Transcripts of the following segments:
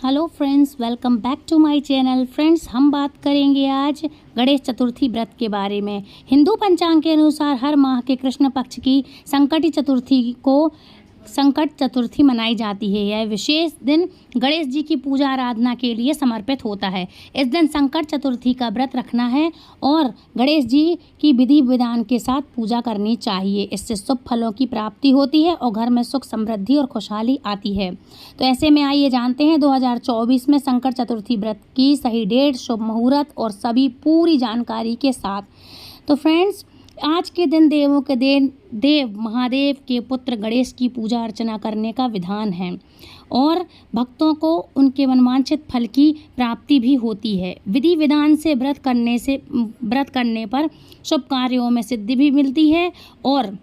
Hello friends, welcome back to my channel. Friends, हम बात करेंगे आज गणेश चतुर्थी व्रत के बारे में। हिंदू पंचांग के अनुसार हर माह के कृष्ण पक्ष की संकट चतुर्थी मनाई जाती है। यह विशेष दिन गणेश जी की पूजा आराधना के लिए समर्पित होता है। इस दिन संकट चतुर्थी का व्रत रखना है और गणेश जी की विधि विधान के साथ पूजा करनी चाहिए। इससे शुभ फलों की प्राप्ति होती है और घर में सुख समृद्धि और खुशहाली आती है। तो ऐसे में आइए जानते हैं 2024 में संकट चतुर्थी व्रत की सही डेट, शुभ मुहूर्त और सभी पूरी जानकारी के साथ। तो फ्रेंड्स, आज के दिन देव महादेव के पुत्र गणेश की पूजा अर्चना करने का विधान है और भक्तों को उनके मनवांछित फल की प्राप्ति भी होती है। विधि विधान से व्रत करने पर शुभ कार्यों में सिद्धि भी मिलती है। और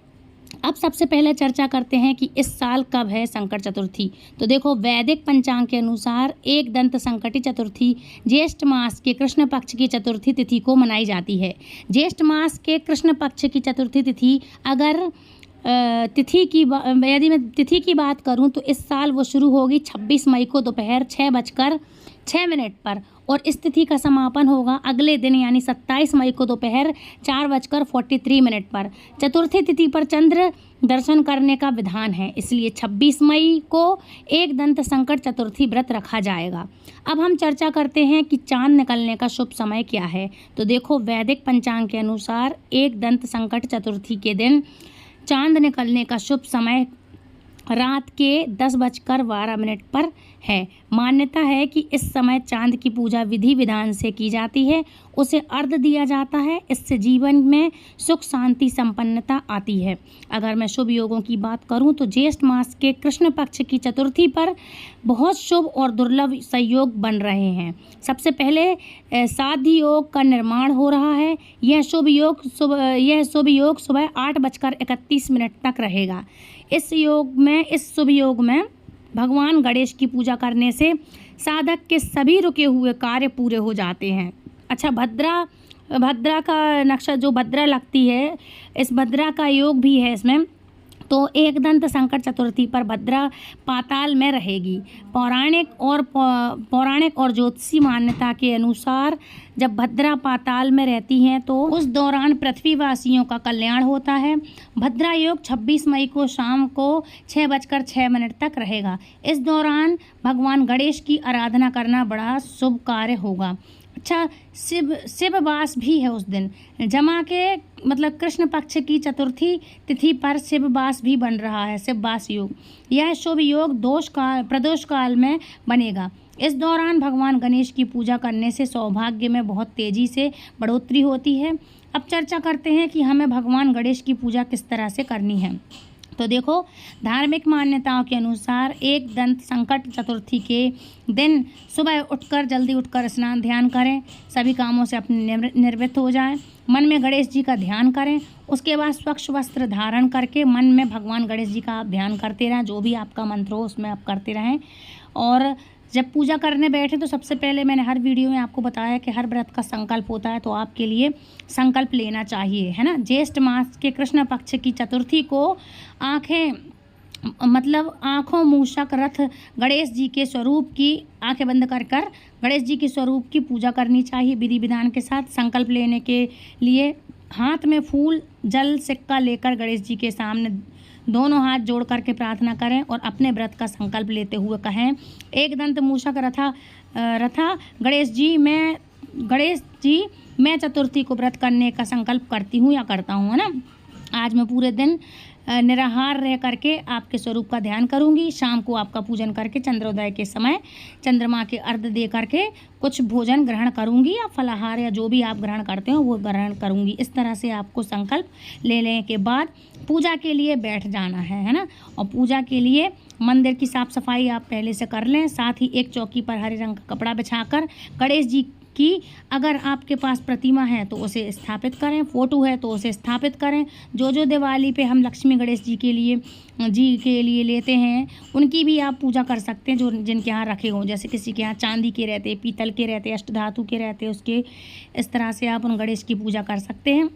अब सबसे पहले चर्चा करते हैं कि इस साल कब है संकट चतुर्थी। तो देखो, वैदिक पंचांग के अनुसार एक दंत संकटी चतुर्थी ज्येष्ठ मास के कृष्ण पक्ष की चतुर्थी तिथि को मनाई जाती है। ज्येष्ठ मास के कृष्ण पक्ष की चतुर्थी तिथि यदि मैं तिथि की बात करूं तो इस साल वो शुरू होगी 26 मई को दोपहर 6:06 पर और इस तिथि का समापन होगा अगले दिन यानी 27 मई को दोपहर 4:43 पर। चतुर्थी तिथि पर चंद्र दर्शन करने का विधान है, इसलिए 26 मई को एक दंत संकट चतुर्थी व्रत रखा जाएगा। अब हम चर्चा करते हैं कि चांद निकलने का शुभ समय क्या है। तो देखो, वैदिक पंचांग के अनुसार एक दंत संकट चतुर्थी के दिन चांद निकलने का शुभ समय रात के 10:12 पर है। मान्यता है कि इस समय चांद की पूजा विधि विधान से की जाती है, उसे अर्घ्य दिया जाता है। इससे जीवन में सुख शांति संपन्नता आती है। अगर मैं शुभ योगों की बात करूं तो ज्येष्ठ मास के कृष्ण पक्ष की चतुर्थी पर बहुत शुभ और दुर्लभ संयोग बन रहे हैं। सबसे पहले साध्य योग का निर्माण हो रहा है। यह शुभ योग सुबह 8:31 तक रहेगा। इस शुभ योग में भगवान गणेश की पूजा करने से साधक के सभी रुके हुए कार्य पूरे हो जाते हैं। अच्छा, भद्रा का नक्शा जो भद्रा लगती है, इस भद्रा का योग भी है इसमें। तो एक दंत संकट चतुर्थी पर भद्रा पाताल में रहेगी। पौराणिक और ज्योतिषी मान्यता के अनुसार जब भद्रा पाताल में रहती हैं तो उस दौरान पृथ्वीवासियों का कल्याण होता है। भद्रा योग 26 मई को शाम को 6:06 तक रहेगा। इस दौरान भगवान गणेश की आराधना करना बड़ा शुभ कार्य होगा। अच्छा, शिव वास भी है उस दिन। जमा के मतलब कृष्ण पक्ष की चतुर्थी तिथि पर शिव वास भी बन रहा है, शिव वास योग। यह शुभ योग प्रदोष काल में बनेगा। इस दौरान भगवान गणेश की पूजा करने से सौभाग्य में बहुत तेजी से बढ़ोतरी होती है। अब चर्चा करते हैं कि हमें भगवान गणेश की पूजा किस तरह से करनी है। तो देखो, धार्मिक मान्यताओं के अनुसार एक दंत संकट चतुर्थी के दिन सुबह जल्दी उठकर स्नान ध्यान करें, सभी कामों से अपने निवृत्त हो जाएं, मन में गणेश जी का ध्यान करें। उसके बाद स्वच्छ वस्त्र धारण करके मन में भगवान गणेश जी का आप ध्यान करते रहें, जो भी आपका मंत्र हो उसमें आप करते रहें। और जब पूजा करने बैठे तो सबसे पहले मैंने हर वीडियो में आपको बताया कि हर व्रत का संकल्प होता है, तो आपके लिए संकल्प लेना चाहिए, है ना। ज्येष्ठ मास के कृष्ण पक्ष की चतुर्थी को आँखों मूषक रथ गणेश जी के स्वरूप की आंखें बंद कर गणेश जी के स्वरूप की पूजा करनी चाहिए विधि विधान के साथ। संकल्प लेने के लिए हाथ में फूल जल सिक्का लेकर गणेश जी के सामने दोनों हाथ जोड़ करके प्रार्थना करें और अपने व्रत का संकल्प लेते हुए कहें, एक दंत मूषक रथा गणेश जी मैं चतुर्थी को व्रत करने का संकल्प करती हूँ या करता हूँ, है ना। आज मैं पूरे दिन निराहार रह करके आपके स्वरूप का ध्यान करूंगी। शाम को आपका पूजन करके चंद्रोदय के समय चंद्रमा के अर्घ्य दे करके कुछ भोजन ग्रहण करूंगी या फलाहार या जो भी आप ग्रहण करते हो वो ग्रहण करूंगी। इस तरह से आपको संकल्प लेने के बाद पूजा के लिए बैठ जाना है ना। और पूजा के लिए मंदिर की साफ सफाई आप पहले से कर लें। साथ ही एक चौकी पर हरे रंग का कपड़ा बिछाकर गणेश जी कि अगर आपके पास प्रतिमा है तो उसे स्थापित करें, फ़ोटो है तो उसे स्थापित करें। जो दिवाली पे हम लक्ष्मी गणेश जी के लिए लेते हैं, उनकी भी आप पूजा कर सकते हैं, जो जिनके यहाँ रखे हों। जैसे किसी के यहाँ चांदी के रहते, पीतल के रहते, अष्टधातु के रहते, उसके इस तरह से आप उन गणेश की पूजा कर सकते हैं।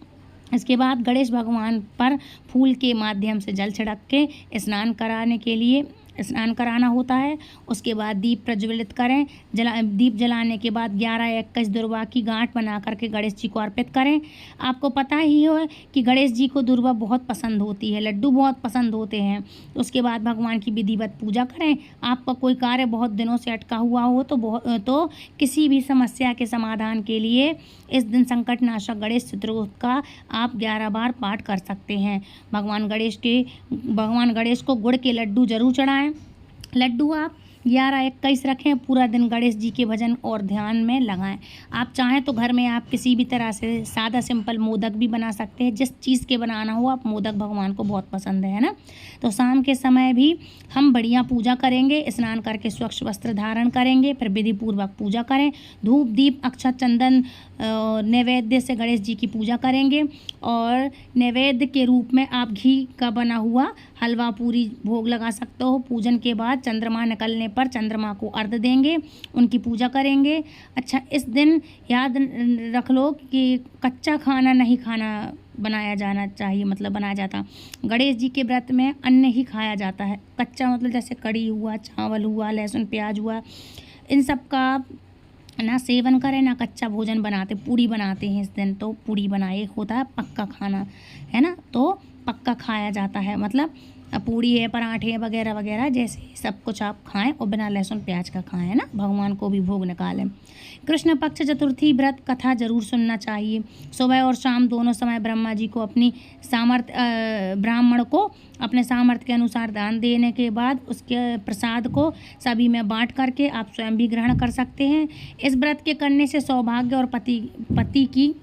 इसके बाद गणेश भगवान पर फूल के माध्यम से जल छिड़क के स्नान कराने के लिए स्नान कराना होता है। उसके बाद दीप प्रज्वलित करें। दीप जलाने के बाद 11 या 21 दुर्वा की गांठ बना करके गणेश जी को अर्पित करें। आपको पता ही है कि गणेश जी को दुर्वा बहुत पसंद होती है, लड्डू बहुत पसंद होते हैं। उसके बाद भगवान की विधिवत पूजा करें। आपका कोई कार्य बहुत दिनों से अटका हुआ हो तो किसी भी समस्या के समाधान के लिए इस दिन संकटनाशक गणेश स्तोत्र का आप 11 बार पाठ कर सकते हैं। भगवान गणेश को गुड़ के लड्डू जरूर चढ़ाएं। लड्डू आप 11-21 रखें। पूरा दिन गणेश जी के भजन और ध्यान में लगाएं। आप चाहें तो घर में आप किसी भी तरह से सादा सिंपल मोदक भी बना सकते हैं। जिस चीज़ के बनाना हो, आप मोदक भगवान को बहुत पसंद है ना। तो शाम के समय भी हम बढ़िया पूजा करेंगे। स्नान करके स्वच्छ वस्त्र धारण करेंगे, फिर विधि पूर्वक पूजा करें। धूप दीप अक्षत चंदन नैवेद्य से गणेश जी की पूजा करेंगे। और नैवेद्य के रूप में आप घी का बना हुआ हलवा पूरी भोग लगा सकते हो। पूजन के बाद चंद्रमा निकलने पर चंद्रमा को अर्घ्य देंगे, उनकी पूजा करेंगे। अच्छा, इस दिन याद रख लो कि कच्चा खाना नहीं बनाया जाता। गणेश जी के व्रत में अन्न ही खाया जाता है। कच्चा मतलब जैसे कड़ी हुआ, चावल हुआ, लहसुन प्याज हुआ, इन सब का ना सेवन करें, ना कच्चा भोजन बनाते। पूड़ी बनाते हैं इस दिन, तो पूड़ी बनाए होता है पक्का खाना, है ना। तो पक्का खाया जाता है, मतलब पूड़ी है, पराठे वगैरह वगैरह, जैसे सब कुछ आप खाएं और बिना लहसुन प्याज का खाएं, है ना। भगवान को भी भोग निकालें। कृष्ण पक्ष चतुर्थी व्रत कथा जरूर सुनना चाहिए। सुबह और शाम दोनों समय ब्रह्मा जी को ब्राह्मण को अपने सामर्थ्य के अनुसार दान देने के बाद उसके प्रसाद को सभी में बांट करके आप स्वयं भी ग्रहण कर सकते हैं। इस व्रत के करने से सौभाग्य और पति की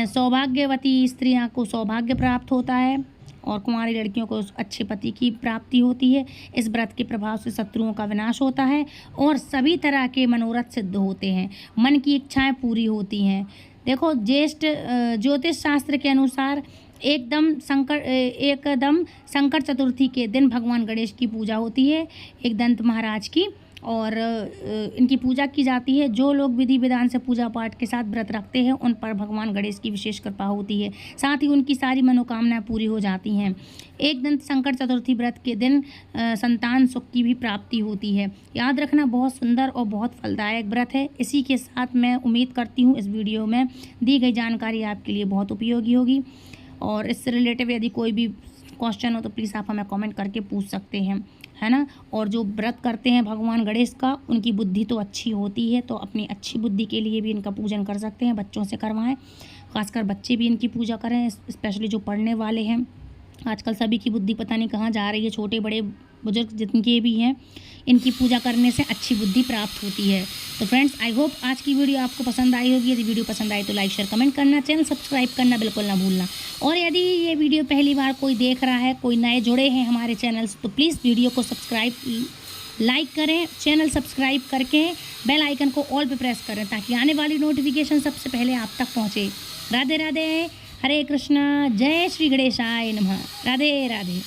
सौभाग्यवती स्त्रियां को सौभाग्य प्राप्त होता है और कुंवारी लड़कियों को अच्छे पति की प्राप्ति होती है। इस व्रत के प्रभाव से शत्रुओं का विनाश होता है और सभी तरह के मनोरथ सिद्ध होते हैं, मन की इच्छाएं पूरी होती हैं। देखो, ज्येष्ठ ज्योतिष शास्त्र के अनुसार एकदम संकट चतुर्थी के दिन भगवान गणेश की पूजा होती है, एकदंत महाराज की, और इनकी पूजा की जाती है। जो लोग विधि विधान से पूजा पाठ के साथ व्रत रखते हैं उन पर भगवान गणेश की विशेष कृपा होती है, साथ ही उनकी सारी मनोकामनाएं पूरी हो जाती हैं। एकदंत संकट चतुर्थी व्रत के दिन संतान सुख की भी प्राप्ति होती है। याद रखना, बहुत सुंदर और बहुत फलदायक व्रत है। इसी के साथ मैं उम्मीद करती हूँ इस वीडियो में दी गई जानकारी आपके लिए बहुत उपयोगी होगी, और इससे रिलेटिव यदि कोई भी क्वेश्चन हो तो प्लीज़ आप हमें कमेंट करके पूछ सकते हैं, है ना। और जो व्रत करते हैं भगवान गणेश का, उनकी बुद्धि तो अच्छी होती है, तो अपनी अच्छी बुद्धि के लिए भी इनका पूजन कर सकते हैं। बच्चों से करवाएं, खासकर बच्चे भी इनकी पूजा करें, स्पेशली जो पढ़ने वाले हैं। आजकल सभी की बुद्धि पता नहीं कहाँ जा रही है, छोटे बड़े बुजुर्ग जिनके भी हैं, इनकी पूजा करने से अच्छी बुद्धि प्राप्त होती है। तो फ्रेंड्स, आई होप आज की वीडियो आपको पसंद आई होगी। यदि वीडियो पसंद आई तो लाइक शेयर कमेंट करना, चैनल सब्सक्राइब करना बिल्कुल ना भूलना। और यदि ये वीडियो पहली बार कोई देख रहा है, कोई नए जुड़े हैं हमारे चैनल से, तो प्लीज़ वीडियो को लाइक करें, चैनल सब्सक्राइब करके बेल आइकन को ऑल पे प्रेस करें ताकि आने वाली नोटिफिकेशन सबसे पहले आप तक पहुँचे। राधे राधे, हरे कृष्णा, जय श्री गणेशाय नमः। राधे राधे।